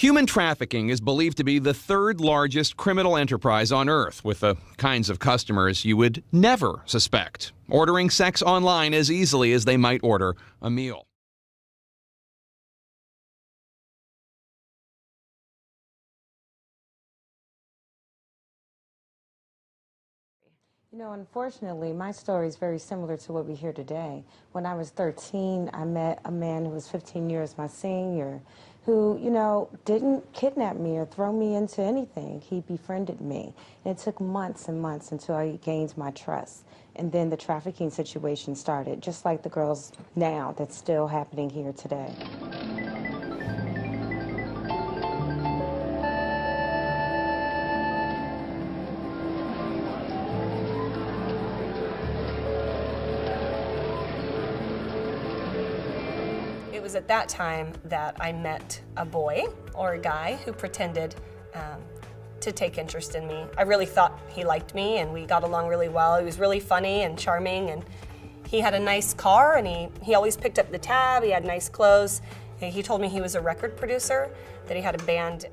Human trafficking is believed to be the third largest criminal enterprise on Earth, with the kinds of customers you would never suspect, ordering sex online as easily as they might order a meal. You know, unfortunately, my story is very similar to what we hear today. When I was 13, I met a man who was 15 years my senior, who, you know, didn't kidnap me or throw me into anything. He befriended me. And it took months and months until I gained my trust. And then the trafficking situation started, just like the girls now that's still happening here today. It was at that time that I met a boy or a guy who pretended to take interest in me. I really thought he liked me and we got along really well. He was really funny and charming, and he had a nice car, and he always picked up the tab. He had nice clothes. He told me he was a record producer, that he had a band.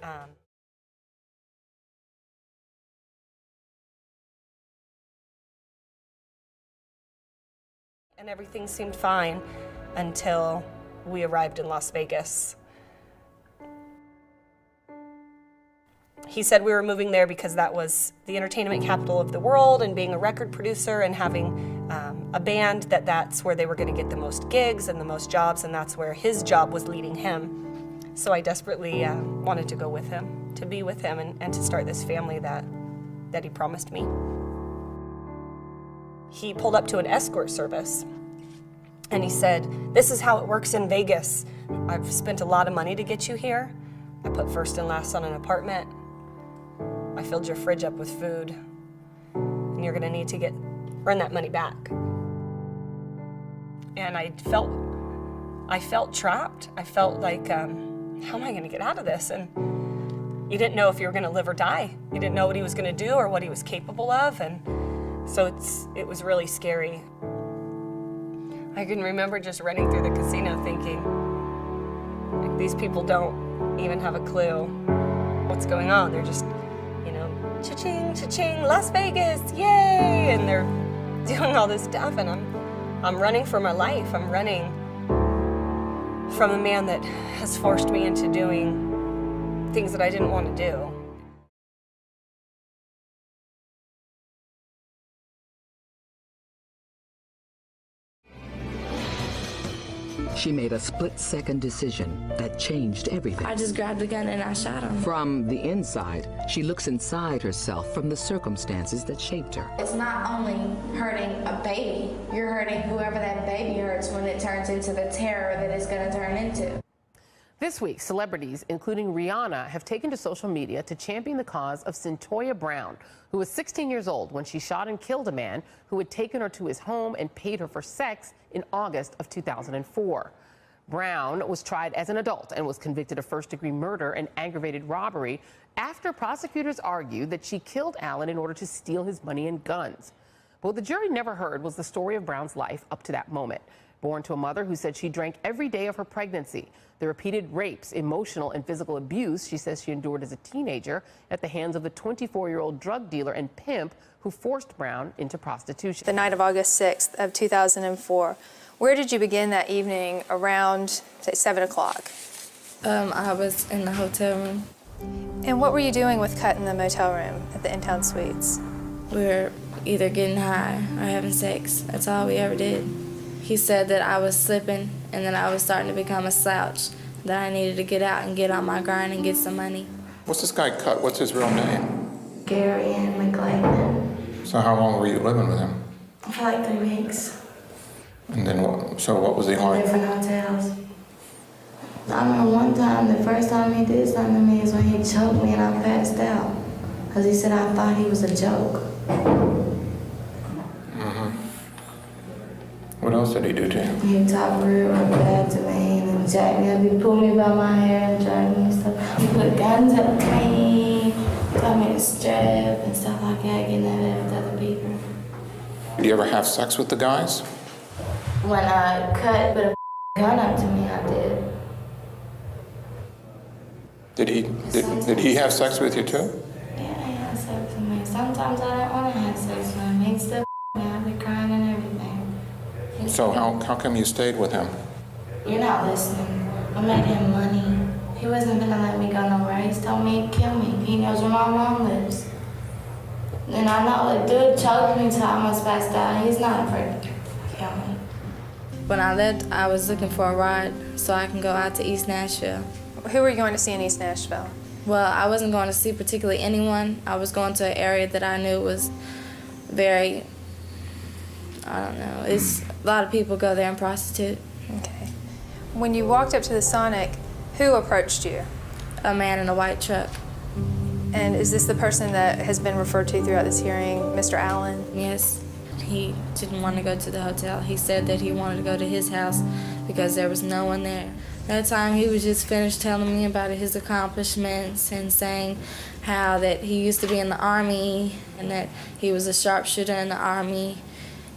And everything seemed fine until we arrived in Las Vegas. He said we were moving there because that was the entertainment capital of the world, and being a record producer and having a band, that's where they were going to get the most gigs and the most jobs, and that's where his job was leading him. So I desperately wanted to go with him, to be with him, and to start this family that he promised me. He pulled up to an escort service, and he said, "This is how it works in Vegas. I've spent a lot of money to get you here. I put first and last on an apartment. I filled your fridge up with food, and you're gonna need to earn that money back." And I felt trapped. I felt like, how am I gonna get out of this? And you didn't know if you were gonna live or die. You didn't know what he was gonna do or what he was capable of, and so it was really scary. I can remember just running through the casino thinking, like, these people don't even have a clue what's going on. They're just, you know, cha-ching, cha-ching, Las Vegas, yay! And they're doing all this stuff, and I'm running for my life. I'm running from a man that has forced me into doing things that I didn't want to do. She made a split-second decision that changed everything. I just grabbed the gun and I shot him. From the inside, she looks inside herself from the circumstances that shaped her. It's not only hurting a baby, you're hurting whoever that baby hurts when it turns into the terror that it's going to turn into. This week, celebrities, including Rihanna, have taken to social media to champion the cause of Cyntoia Brown, who was 16 years old when she shot and killed a man who had taken her to his home and paid her for sex in August of 2004. Brown was tried as an adult and was convicted of first-degree murder and aggravated robbery after prosecutors argued that she killed Allen in order to steal his money and guns. But what the jury never heard was the story of Brown's life up to that moment. Born to a mother who said she drank every day of her pregnancy, the repeated rapes, emotional and physical abuse she says she endured as a teenager at the hands of the 24-year-old drug dealer and pimp who forced Brown into prostitution. The night of August 6th of 2004, where did you begin that evening around, say, 7 o'clock? I was in the hotel room. And what were you doing with Cut in the motel room at the In-Town Suites? We were either getting high or having sex. That's all we ever did. He said that I was slipping and that I was starting to become a slouch, that I needed to get out and get on my grind and get some money. What's this guy Cut? What's his real name? Gary and McLean. So how long were you living with him? For like 3 weeks. And then what was he like? Different hotels. I remember one time, the first time he did something to me is when he choked me and I passed out. Because he said I thought he was a joke. What else did he do to you? He talked real bad to me and jacked me up. He pulled me by my hair and dragged me and stuff. He put guns up me, told me to strap and stuff like that, getting that out with other people. Did you ever have sex with the guys? When I put a gun up to me, I did. Did he have sex with you too? Yeah, he had sex with me. Sometimes I don't want to have sex with him. He'd still me. I'd be crying and everything. So how come you stayed with him? You're not listening. I made him money. He wasn't gonna let me go nowhere. He's told me he'd kill me. He knows where my mom lives. And I know the dude choked me till I almost passed out. He's not afraid to kill me. When I left, I was looking for a ride so I can go out to East Nashville. Who were you going to see in East Nashville? Well, I wasn't going to see particularly anyone. I was going to an area that I knew was very, I don't know, it's a lot of people go there and prostitute. Okay. When you walked up to the Sonic, who approached you? A man in a white truck. And is this the person that has been referred to throughout this hearing, Mr. Allen? Yes. He didn't want to go to the hotel. He said that he wanted to go to his house because there was no one there. That time he was just finished telling me about his accomplishments and saying how that he used to be in the Army and that he was a sharpshooter in the Army.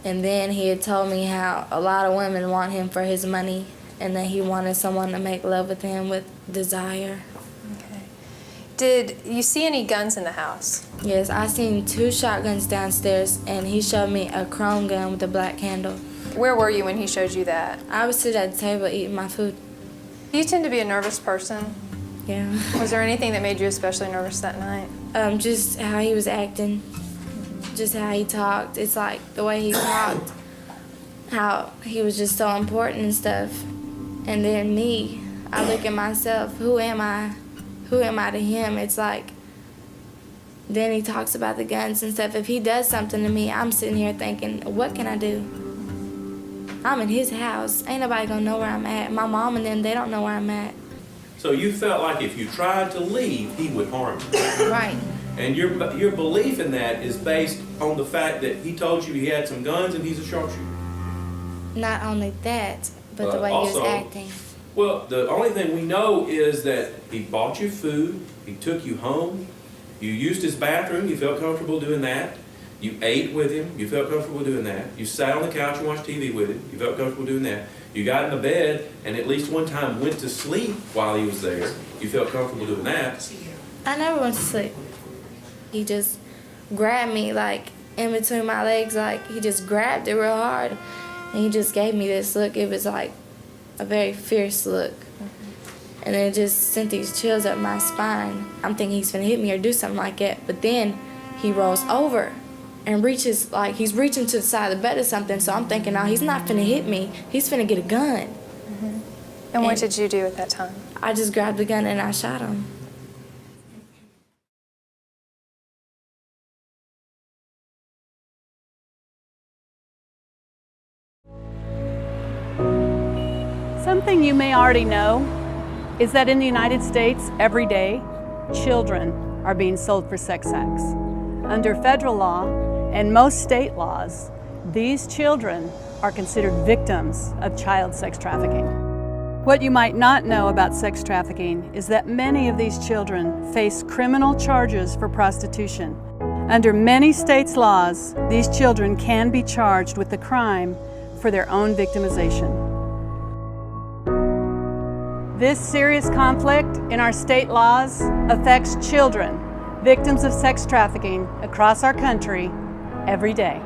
And then he had told me how a lot of women want him for his money and that he wanted someone to make love with him with desire. Okay. Did you see any guns in the house? Yes, I seen 2 shotguns downstairs and he showed me a chrome gun with a black handle. Where were you when he showed you that? I was sitting at the table eating my food. Do you tend to be a nervous person? Yeah. Was there anything that made you especially nervous that night? Just how he was acting, just how he talked. It's like the way he talked, how he was just so important and stuff. And then me, I look at myself, who am I? Who am I to him? It's like, then he talks about the guns and stuff. If he does something to me, I'm sitting here thinking, what can I do? I'm in his house. Ain't nobody gonna know where I'm at. My mom and them, they don't know where I'm at. So you felt like if you tried to leave, he would harm you. Right. And your belief in that is based on the fact that he told you he had some guns and he's a sharpshooter. Not only that, but the way he was acting. Well, the only thing we know is that he bought you food, he took you home, you used his bathroom, you felt comfortable doing that. You ate with him, you felt comfortable doing that. You sat on the couch and watched TV with him, you felt comfortable doing that. You got in the bed and at least one time went to sleep while he was there. You felt comfortable doing that. I never went to sleep. He just grabbed me like in between my legs, like he just grabbed it real hard. And he just gave me this look. It was like a very fierce look. And it just sent these chills up my spine. I'm thinking he's gonna hit me or do something like that. But then he rolls over and reaches, like he's reaching to the side of the bed or something. So I'm thinking, no, he's not finna hit me. He's finna get a gun. And what did you do at that time? I just grabbed the gun and I shot him. Something you may already know is that in the United States, every day, children are being sold for sex acts. Under federal law and most state laws, these children are considered victims of child sex trafficking. What you might not know about sex trafficking is that many of these children face criminal charges for prostitution. Under many states' laws, these children can be charged with the crime for their own victimization. This serious conflict in our state laws affects children, victims of sex trafficking across our country every day.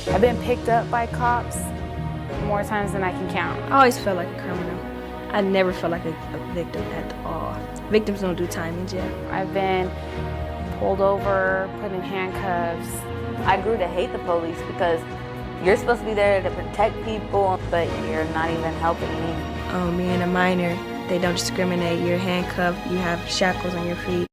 I've been picked up by cops more times than I can count. I always felt like a criminal. I never felt like a victim at all. Victims don't do time in jail. I've been pulled over, put in handcuffs. I grew to hate the police because you're supposed to be there to protect people, but you're not even helping me. Being a minor, they don't discriminate. You're handcuffed, you have shackles on your feet.